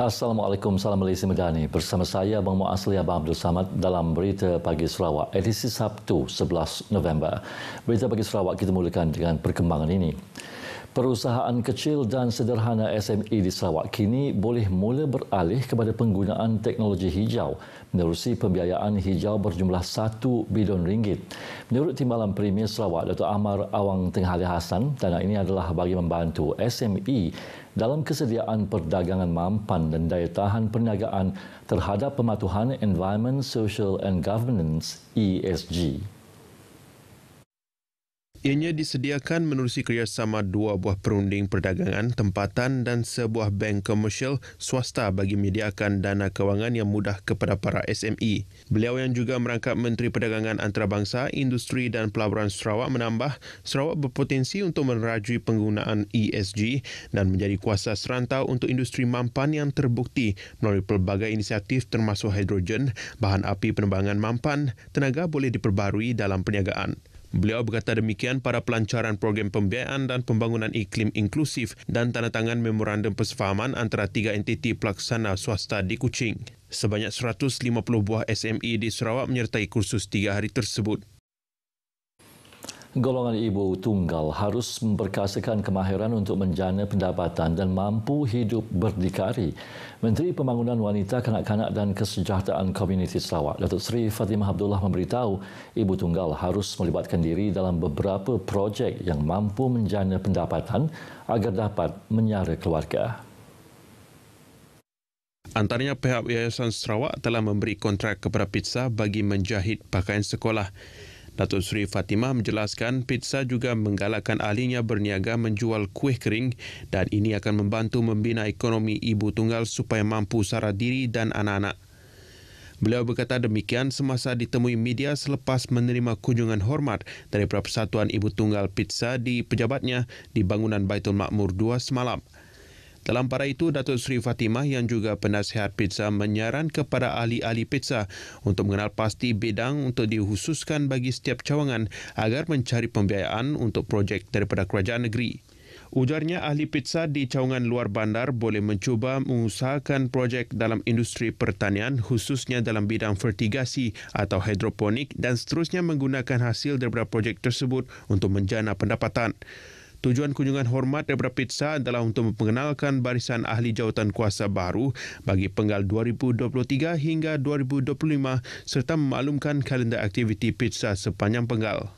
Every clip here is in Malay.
Assalamualaikum, salam Malaysia Medani. Bersama saya, Abang Muasli Abang Abdul Samad dalam Berita Pagi Sarawak, edisi Sabtu 11 November. Berita Pagi Sarawak kita mulakan dengan perkembangan ini. Perusahaan kecil dan sederhana SME di Sarawak kini boleh mula beralih kepada penggunaan teknologi hijau menerusi pembiayaan hijau berjumlah RM1 bilion. Menurut Timbalan Premier Sarawak, Datuk Ahmad Awang Teng Ali Hassan, dana ini adalah bagi membantu SME dalam kesediaan perdagangan mampan dan daya tahan perniagaan terhadap pematuhan Environment, Social and Governance ESG. Ianya disediakan menerusi kerjasama dua buah perunding perdagangan tempatan dan sebuah bank komersial swasta bagi menyediakan dana kewangan yang mudah kepada para SME. Beliau yang juga merangkap Menteri Perdagangan Antarabangsa, Industri dan Pelaburan Sarawak menambah, Sarawak berpotensi untuk merajui penggunaan ESG dan menjadi kuasa serantau untuk industri mampan yang terbukti melalui pelbagai inisiatif termasuk hidrogen, bahan api penerbangan mampan, tenaga boleh diperbarui dalam perniagaan. Beliau berkata demikian pada pelancaran program pembiayaan dan pembangunan iklim inklusif dan tanda tangan memorandum persefahaman antara tiga entiti pelaksana swasta di Kuching. Sebanyak 150 buah SME di Sarawak menyertai kursus 3 hari tersebut. Golongan ibu tunggal harus memperkasakan kemahiran untuk menjana pendapatan dan mampu hidup berdikari. Menteri Pembangunan Wanita, Kanak-kanak dan Kesejahteraan Komuniti Sarawak, Datuk Seri Fatimah Abdullah memberitahu ibu tunggal harus melibatkan diri dalam beberapa projek yang mampu menjana pendapatan agar dapat menyara keluarga. Antaranya pihak Yayasan Sarawak telah memberi kontrak kepada Pizza bagi menjahit pakaian sekolah. Datuk Seri Fatimah menjelaskan Pizza juga menggalakkan ahlinya berniaga menjual kuih kering dan ini akan membantu membina ekonomi ibu tunggal supaya mampu sara diri dan anak-anak. Beliau berkata demikian semasa ditemui media selepas menerima kunjungan hormat daripada Persatuan Ibu Tunggal Pizza di pejabatnya di bangunan Baitul Makmur 2 semalam. Dalam pada itu, Datuk Seri Fatimah yang juga penasihat pizza menyaran kepada ahli-ahli pizza untuk mengenal pasti bidang untuk dikhususkan bagi setiap cawangan agar mencari pembiayaan untuk projek daripada kerajaan negeri. Ujarnya ahli pizza di cawangan luar bandar boleh mencuba mengusahakan projek dalam industri pertanian khususnya dalam bidang fertigasi atau hidroponik dan seterusnya menggunakan hasil daripada projek tersebut untuk menjana pendapatan. Tujuan kunjungan hormat daripada Pizza adalah untuk memperkenalkan barisan ahli jawatan kuasa baru bagi penggal 2023 hingga 2025 serta memaklumkan kalender aktiviti Pizza sepanjang penggal.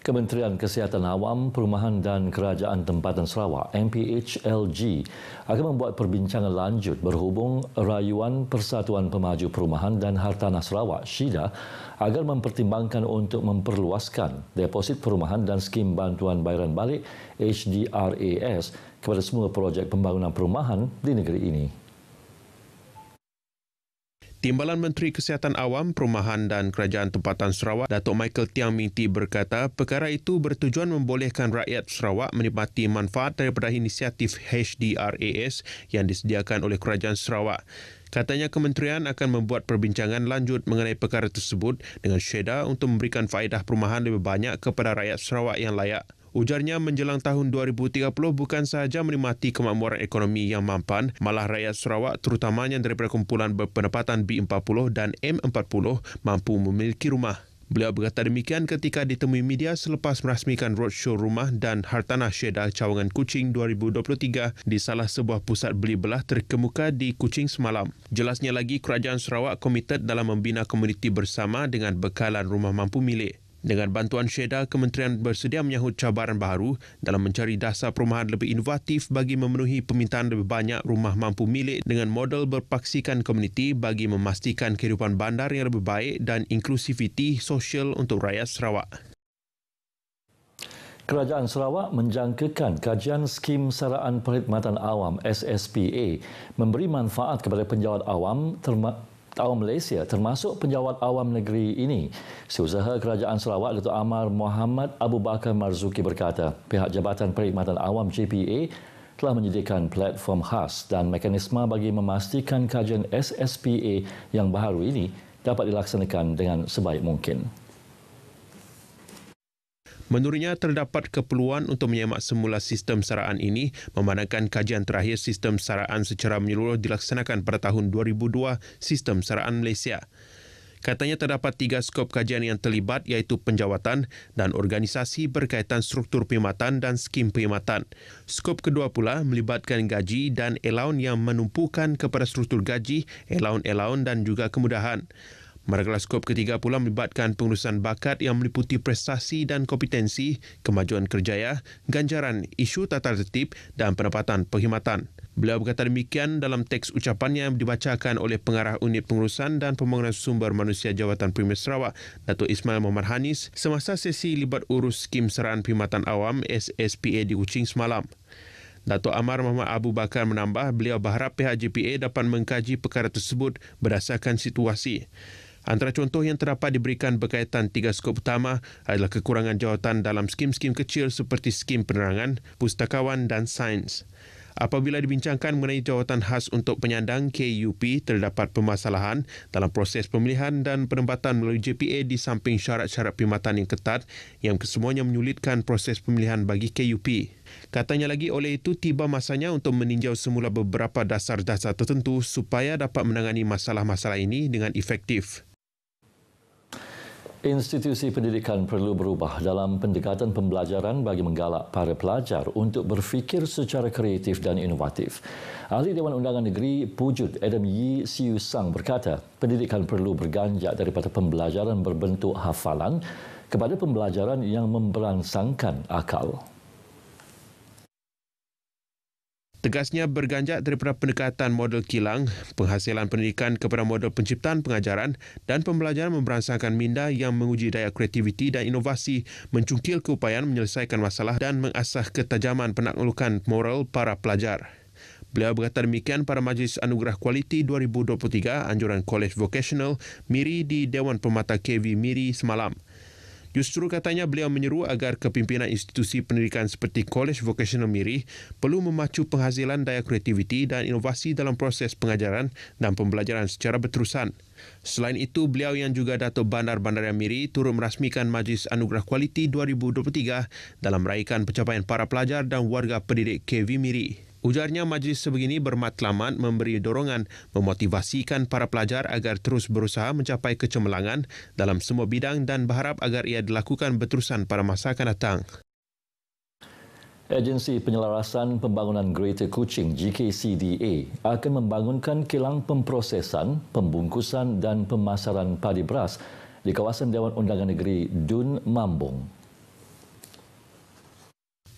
Kementerian Kesihatan Awam, Perumahan dan Kerajaan Tempatan Sarawak (MPHLG) akan membuat perbincangan lanjut berhubung rayuan Persatuan Pemaju Perumahan dan Hartanah Sarawak (SHIDA) agar mempertimbangkan untuk memperluaskan deposit perumahan dan skim bantuan bayaran balik HDRAS kepada semua projek pembangunan perumahan di negeri ini. Timbalan Menteri Kesihatan Awam, Perumahan dan Kerajaan Tempatan Sarawak, Datuk Michael Tiang Minti berkata perkara itu bertujuan membolehkan rakyat Sarawak menikmati manfaat daripada inisiatif HDRAS yang disediakan oleh Kerajaan Sarawak. Katanya kementerian akan membuat perbincangan lanjut mengenai perkara tersebut dengan syeda untuk memberikan faedah perumahan lebih banyak kepada rakyat Sarawak yang layak. Ujarnya menjelang tahun 2030 bukan sahaja menikmati kemakmuran ekonomi yang mampan, malah rakyat Sarawak terutamanya daripada kumpulan berpendapatan B40 dan M40 mampu memiliki rumah. Beliau berkata demikian ketika ditemui media selepas merasmikan roadshow rumah dan hartanah syeda cawangan Kuching 2023 di salah sebuah pusat beli belah terkemuka di Kuching semalam. Jelasnya lagi, Kerajaan Sarawak komited dalam membina komuniti bersama dengan bekalan rumah mampu milik. Dengan bantuan syeda, kementerian bersedia menyahut cabaran baru dalam mencari dasar perumahan lebih inovatif bagi memenuhi permintaan lebih banyak rumah mampu milik dengan model berpaksikan komuniti bagi memastikan kehidupan bandar yang lebih baik dan inklusiviti sosial untuk rakyat Sarawak. Kerajaan Sarawak menjangkakan kajian skim saraan perkhidmatan awam SSPA memberi manfaat kepada penjawat awam Malaysia termasuk penjawat awam negeri ini. Setiausaha Kerajaan Sarawak Datuk Amar Muhammad Abu Bakar Marzuki berkata pihak Jabatan Perkhidmatan Awam JPA telah menyediakan platform khas dan mekanisme bagi memastikan kajian SSPA yang baru ini dapat dilaksanakan dengan sebaik mungkin. Menurutnya, terdapat keperluan untuk menyemak semula sistem saraan ini memandangkan kajian terakhir sistem saraan secara menyeluruh dilaksanakan pada tahun 2002 Sistem Saraan Malaysia. Katanya terdapat 3 skop kajian yang terlibat iaitu penjawatan dan organisasi berkaitan struktur perkhidmatan dan skim perkhidmatan. Skop kedua pula melibatkan gaji dan allowance yang menumpukan kepada struktur gaji, allowance dan juga kemudahan. Manakala skop ketiga pula melibatkan pengurusan bakat yang meliputi prestasi dan kompetensi, kemajuan kerjaya, ganjaran, isu tata tertib dan pendapatan perkhidmatan. Beliau berkata demikian dalam teks ucapannya yang dibacakan oleh Pengarah Unit Pengurusan dan Pembangunan Sumber Manusia Jabatan Premier Sarawak, Datuk Ismail Muhammad Hanis, semasa sesi libat urus Skim Saraan Perkhidmatan Awam SSPA di Kuching semalam. Datuk Amar Muhammad Abu Bakar menambah beliau berharap pihak JPA dapat mengkaji perkara tersebut berdasarkan situasi. Antara contoh yang terdapat diberikan berkaitan 3 skop utama adalah kekurangan jawatan dalam skim-skim kecil seperti skim penerangan, pustakawan dan sains. Apabila dibincangkan mengenai jawatan khas untuk penyandang KUP, terdapat permasalahan dalam proses pemilihan dan penempatan melalui JPA di samping syarat-syarat perkhidmatan yang ketat yang kesemuanya menyulitkan proses pemilihan bagi KUP. Katanya lagi oleh itu tiba masanya untuk meninjau semula beberapa dasar-dasar tertentu supaya dapat menangani masalah-masalah ini dengan efektif. Institusi pendidikan perlu berubah dalam pendekatan pembelajaran bagi menggalak para pelajar untuk berfikir secara kreatif dan inovatif. Ahli Dewan Undangan Negeri Pujut Adam Yee Siu Sang berkata, pendidikan perlu berganjak daripada pembelajaran berbentuk hafalan kepada pembelajaran yang memberangsangkan akal. Tegasnya berganjak daripada pendekatan model kilang, penghasilan pendidikan kepada model penciptaan pengajaran dan pembelajaran memberangsangkan minda yang menguji daya kreativiti dan inovasi, mencungkil keupayaan menyelesaikan masalah dan mengasah ketajaman penaklukan moral para pelajar. Beliau berkata demikian pada Majlis Anugerah Kualiti 2023 Anjuran College Vocational MIRI di Dewan Permata KV MIRI semalam. Justru katanya beliau menyeru agar kepimpinan institusi pendidikan seperti College Vocational MIRI perlu memacu penghasilan daya kreativiti dan inovasi dalam proses pengajaran dan pembelajaran secara berterusan. Selain itu, beliau yang juga Datuk Bandar Bandaraya MIRI turut merasmikan Majlis Anugerah Kualiti 2023 dalam meraihkan pencapaian para pelajar dan warga pendidik KV MIRI. Ujarnya majlis sebegini bermatlamat memberi dorongan memotivasikan para pelajar agar terus berusaha mencapai kecemerlangan dalam semua bidang dan berharap agar ia dilakukan berterusan pada masa akan datang. Agensi Penyelarasan Pembangunan Greater Kuching GKCDA akan membangunkan kilang pemprosesan, pembungkusan dan pemasaran padi beras di kawasan Dewan Undangan Negeri Dun Mambung.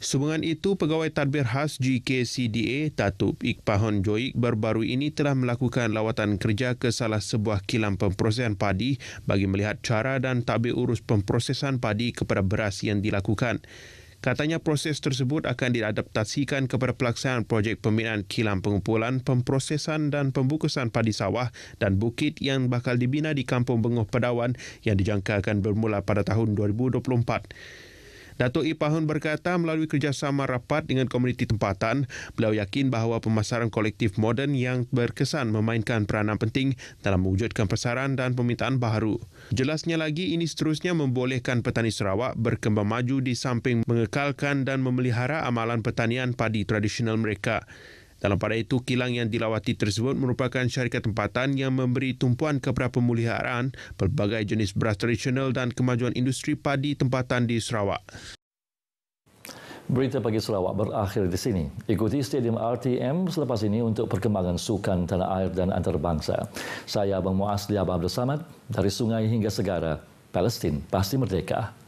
Sehubungan itu, Pegawai Tadbir Khas GKCDA, Datuk Iqbahon Joik baru-baru ini telah melakukan lawatan kerja ke salah sebuah kilang pemprosesan padi bagi melihat cara dan tadbir urus pemprosesan padi kepada beras yang dilakukan. Katanya proses tersebut akan diadaptasikan kepada pelaksanaan projek pembinaan kilang pengumpulan, pemprosesan dan pembungkusan padi sawah dan bukit yang bakal dibina di Kampung Bengoh Pedawan yang dijangkakan bermula pada tahun 2024. Datuk Iqbahon berkata melalui kerjasama rapat dengan komuniti tempatan, beliau yakin bahawa pemasaran kolektif moden yang berkesan memainkan peranan penting dalam mewujudkan pasaran dan permintaan baharu. Jelasnya lagi, ini seterusnya membolehkan petani Sarawak berkembang maju di samping mengekalkan dan memelihara amalan pertanian padi tradisional mereka. Dalam pada itu, kilang yang dilawati tersebut merupakan syarikat tempatan yang memberi tumpuan kepada pemeliharaan pelbagai jenis beras tradisional dan kemajuan industri padi tempatan di Sarawak. Berita Pagi Sarawak berakhir di sini. Ikuti Stadium RTM selepas ini untuk perkembangan sukan tanah air dan antarabangsa. Saya Abang Muaz Liabah Abdul Samad, dari sungai hingga segara, Palestin pasti merdeka.